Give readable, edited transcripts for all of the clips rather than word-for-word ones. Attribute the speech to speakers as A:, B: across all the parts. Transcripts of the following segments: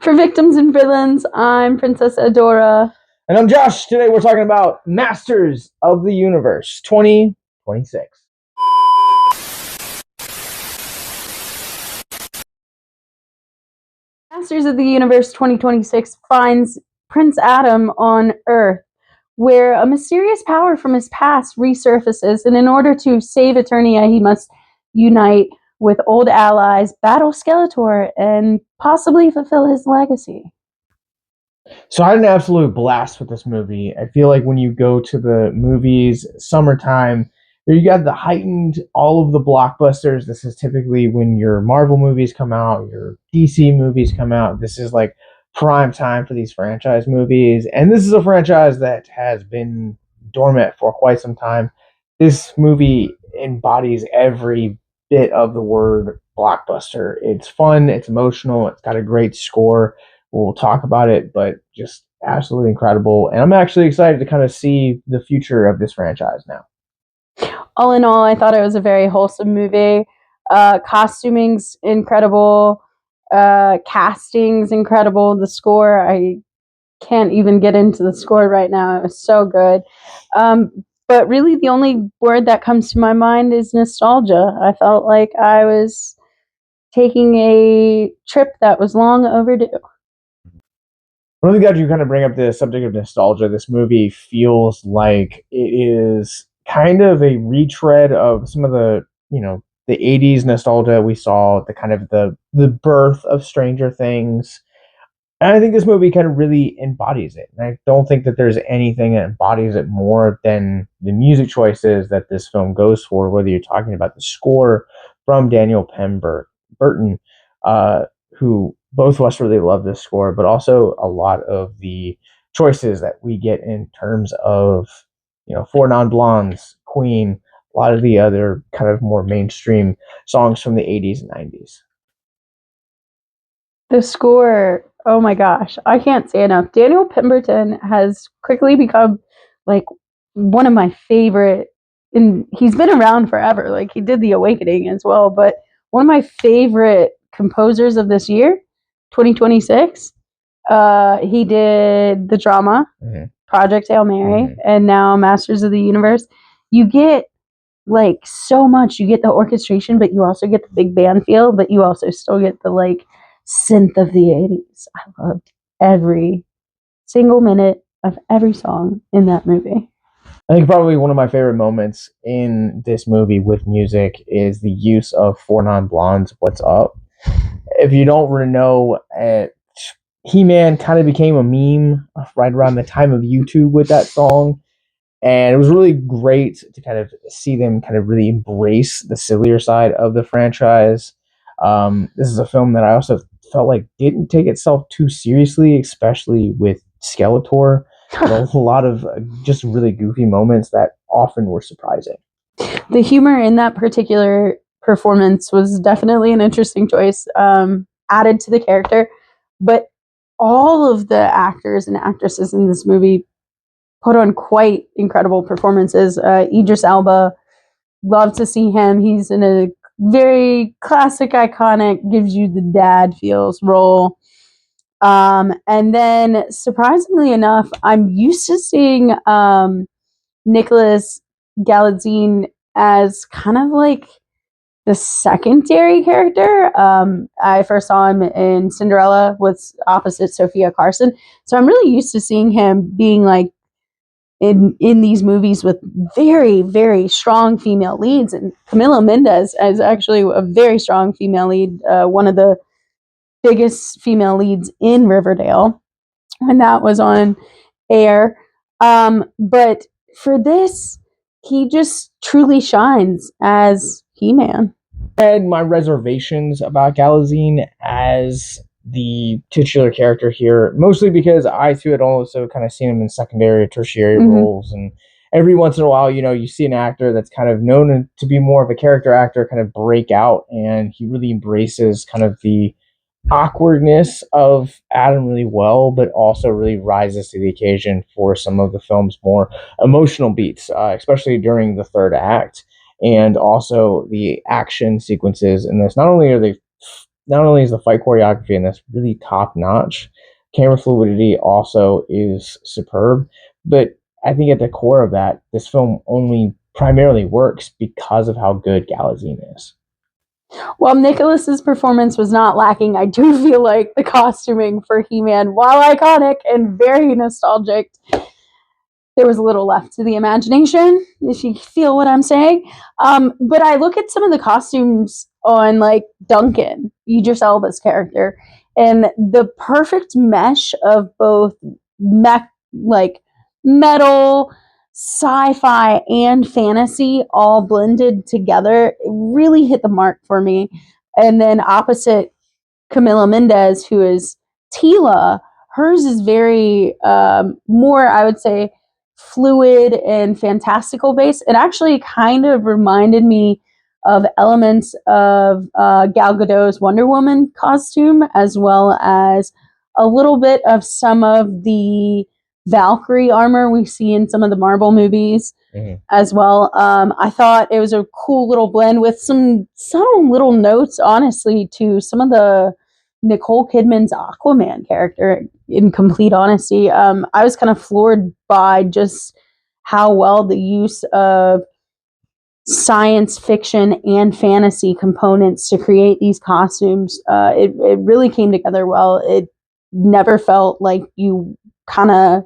A: For Victims and Villains, I'm Princess Adora.
B: And I'm Josh. Today we're talking about Masters of the Universe 2026.
A: Masters of the Universe 2026 finds Prince Adam on Earth, where a mysterious power from his past resurfaces, and in order to save Eternia, he must unite with old allies, battle Skeletor, and possibly fulfill his legacy.
B: So I had an absolute blast with this movie. I feel like when you go to the movies, summertime, you got the heightened, all of the blockbusters. This is typically when your Marvel movies come out, your DC movies come out. This is like prime time for these franchise movies. And this is a franchise that has been dormant for quite some time. This movie embodies every bit of the word blockbuster. It's fun, it's emotional, it's got a great score. We'll talk about it, but just absolutely incredible. And I'm actually excited to kind of see the future of this franchise now.
A: All in all, I thought it was a very wholesome movie. Costuming's incredible. Casting's incredible. The score, I can't even get into the score right now. It was so good. But really, the only word that comes to my mind is nostalgia. I felt like I was taking a trip that was long overdue.
B: I'm really glad you kind of bring up the subject of nostalgia. This movie feels like it is kind of a retread of some of the, the 80s nostalgia we saw, the kind of the birth of Stranger Things. And I think this movie kind of really embodies it. And I don't think that there's anything that embodies it more than the music choices that this film goes for, whether you're talking about the score from Daniel Burton, who both of us really love this score, but also a lot of the choices that we get in terms of, Four Non-Blondes, Queen, a lot of the other kind of more mainstream songs from the 80s and 90s.
A: The score, oh my gosh, I can't say enough. Daniel Pemberton has quickly become like one of my favorite, and he's been around forever. Like he did The Awakening as well, but one of my favorite composers of this year, 2026. He did the drama, Project Hail Mary, and now Masters of the Universe. You get like so much. You get the orchestration, but you also get the big band feel, but you also still get the like synth of the 80s. I loved every single minute of every song in that movie.
B: I think probably one of my favorite moments in this movie with music is the use of Four Non-Blondes, What's Up. If you don't really know, He-Man kind of became a meme right around the time of YouTube with that song. And it was really great to kind of see them kind of really embrace the sillier side of the franchise. This is a film that I also felt like didn't take itself too seriously, especially with Skeletor. A lot of just really goofy moments that often were surprising.
A: The humor in that particular performance was definitely an interesting choice, added to the character. But all of the actors and actresses in this movie put on quite incredible performances. Idris Elba, love to see him. He's in a very classic, iconic, gives you the dad feels role. And then, surprisingly enough, I'm used to seeing Nicholas Galitzine as kind of like the secondary character. I first saw him in Cinderella with opposite Sophia Carson. So I'm really used to seeing him being like in these movies with very, very strong female leads. And Camila Mendes is actually a very strong female lead, one of the biggest female leads in Riverdale. And that was on air. But for this, he just truly shines as He-Man.
B: I had my reservations about Galitzine as the titular character here, mostly because I too had also kind of seen him in secondary or tertiary roles, and every once in a while, you see an actor that's kind of known to be more of a character actor kind of break out, and he really embraces kind of the awkwardness of Adam really well, but also really rises to the occasion for some of the film's more emotional beats, especially during the third act, and also the action sequences in this. Not only are they not only is the fight choreography in this really top notch, camera fluidity also is superb. But I think at the core of that, this film only primarily works because of how good Galitzine is.
A: Well, Nicholas's performance was not lacking. I do feel like the costuming for He-Man, while iconic and very nostalgic, there was a little left to the imagination, if you feel what I'm saying. But I look at some of the costumes on like Duncan, Idris Elba's character, and the perfect mesh of both like metal, sci-fi, and fantasy all blended together. It really hit the mark for me. And then opposite Camila Mendes, who is Tila, hers is very more, I would say, fluid and fantastical based. It actually kind of reminded me of elements of Gal Gadot's Wonder Woman costume, as well as a little bit of some of the Valkyrie armor we see in some of the Marvel movies. Mm-hmm. As well. I thought it was a cool little blend with some subtle little notes, honestly, to some of the Nicole Kidman's Aquaman character, in complete honesty. I was kind of floored by just how well the use of science fiction and fantasy components to create these costumes, it really came together well. It never felt like you kind of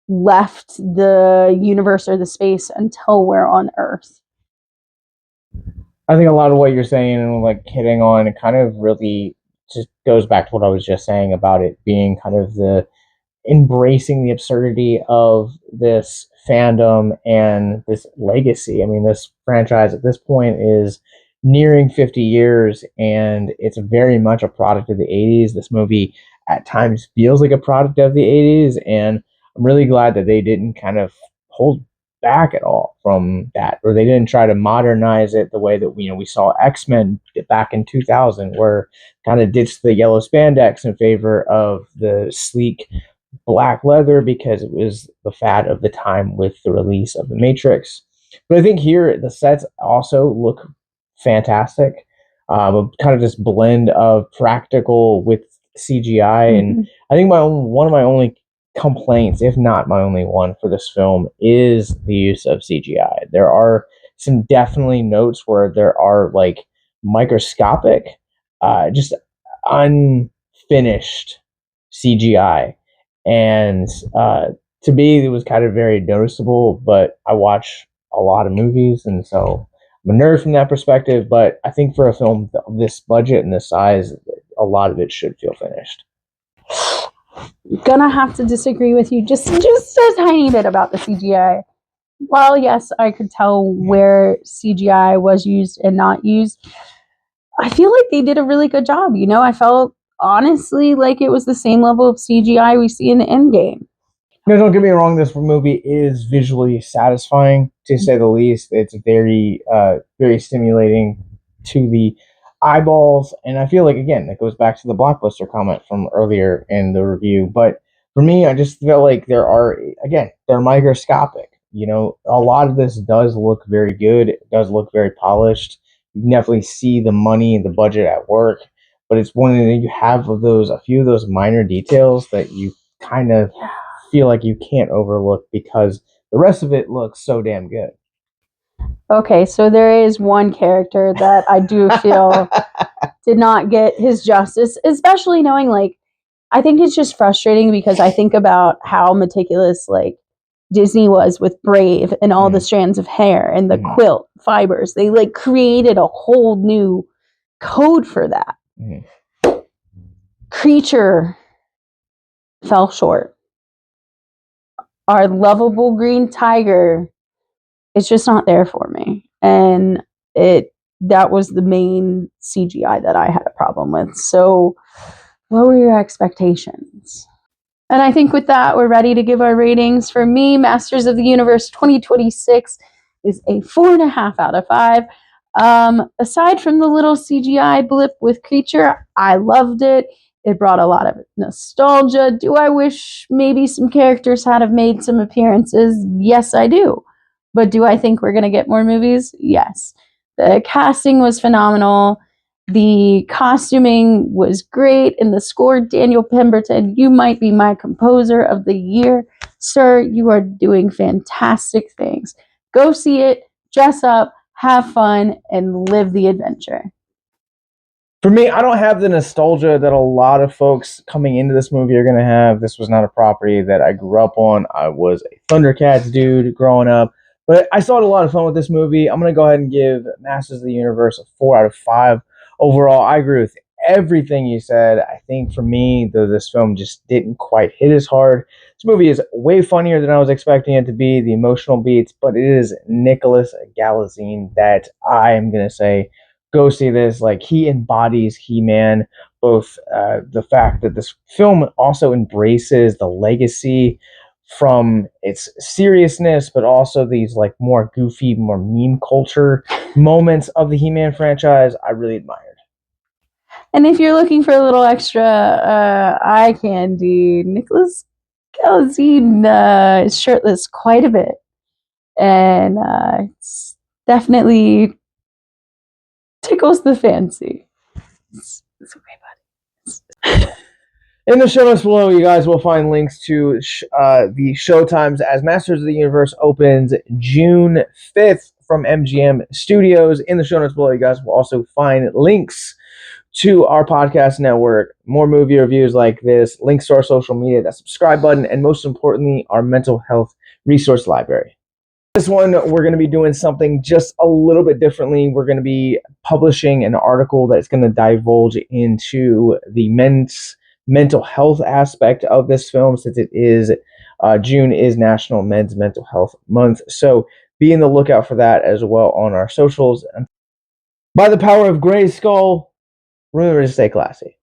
A: left the universe or the space until we're on Earth.
B: I think a lot of what you're saying and like hitting on, it kind of really just goes back to what I was just saying about it being kind of the embracing the absurdity of this fandom and this legacy. I mean, this franchise at this point is nearing 50 years, and it's very much a product of the 80s. This movie at times feels like a product of the 80s, and I'm really glad that they didn't kind of hold back at all from that, or they didn't try to modernize it the way that we saw X-Men back in 2000, where kind of ditched the yellow spandex in favor of the sleek black leather because it was the fad of the time with the release of the Matrix. But I think here the sets also look fantastic. Kind of this blend of practical with CGI, and I think one of my only complaints, if not my only one, for this film is the use of CGI. There are some definitely notes where there are like microscopic, just unfinished CGI, and to me it was kind of very noticeable. But I watch a lot of movies, and so I'm a nerd from that perspective. But I think for a film of this budget and this size, a lot of it should feel finished.
A: Gonna have to disagree with you just a tiny bit about the CGI. While yes, I could tell where CGI was used and not used, I feel like they did a really good job. I felt honestly like it was the same level of CGI we see in the Endgame.
B: No, don't get me wrong. This movie is visually satisfying, to say the least. It's very, very stimulating to the eyeballs, and I feel like again that goes back to the blockbuster comment from earlier in the review. But for me, I just feel like they're microscopic. A lot of this does look very good. It does look very polished. You can definitely see the money and the budget at work, but it's one that you have a few of those minor details that you kind of feel like you can't overlook because the rest of it looks so damn good.
A: Okay, so there is one character that I do feel did not get his justice, especially knowing, like, I think it's just frustrating because I think about how meticulous, like, Disney was with Brave and all the strands of hair and the quilt fibers. They, like, created a whole new code for that. Creature fell short. Our lovable green tiger, it's just not there for me. And that was the main CGI that I had a problem with. So what were your expectations? And I think with that, we're ready to give our ratings. For me, Masters of the Universe 2026 is a 4.5 out of 5. Aside from the little CGI blip with Creature, I loved it. It brought a lot of nostalgia. Do I wish maybe some characters had have made some appearances? Yes, I do. But do I think we're going to get more movies? Yes. The casting was phenomenal. The costuming was great, and the score, Daniel Pemberton, you might be my composer of the year. Sir, you are doing fantastic things. Go see it, dress up, have fun, and live the adventure.
B: For me, I don't have the nostalgia that a lot of folks coming into this movie are going to have. This was not a property that I grew up on. I was a Thundercats dude growing up, but I still had a lot of fun with this movie. I'm going to go ahead and give Masters of the Universe a 4 out of 5. Overall, I agree with everything you said. I think for me, though, this film just didn't quite hit as hard. This movie is way funnier than I was expecting it to be, the emotional beats, but it is Nicholas Galitzine that I am going to say go see this. Like, he embodies He-Man. Both the fact that this film also embraces the legacy from its seriousness, but also these like more goofy, more meme culture moments of the He-Man franchise, I really admired.
A: And if you're looking for a little extra eye candy, Nicholas Galitzine is shirtless quite a bit, and it's definitely tickles the fancy. It's okay, buddy.
B: In the show notes below, you guys will find links to the show times as Masters of the Universe opens June 5th from MGM Studios. In the show notes below, you guys will also find links to our podcast network, more movie reviews like this, links to our social media, that subscribe button, and most importantly, our mental health resource library. This one, we're going to be doing something just a little bit differently. We're going to be publishing an article that's going to divulge into the mental health aspect of this film, since it is June is National Men's Mental Health Month. So be in the lookout for that as well on our socials. By the power of Grayskull, remember to stay classy.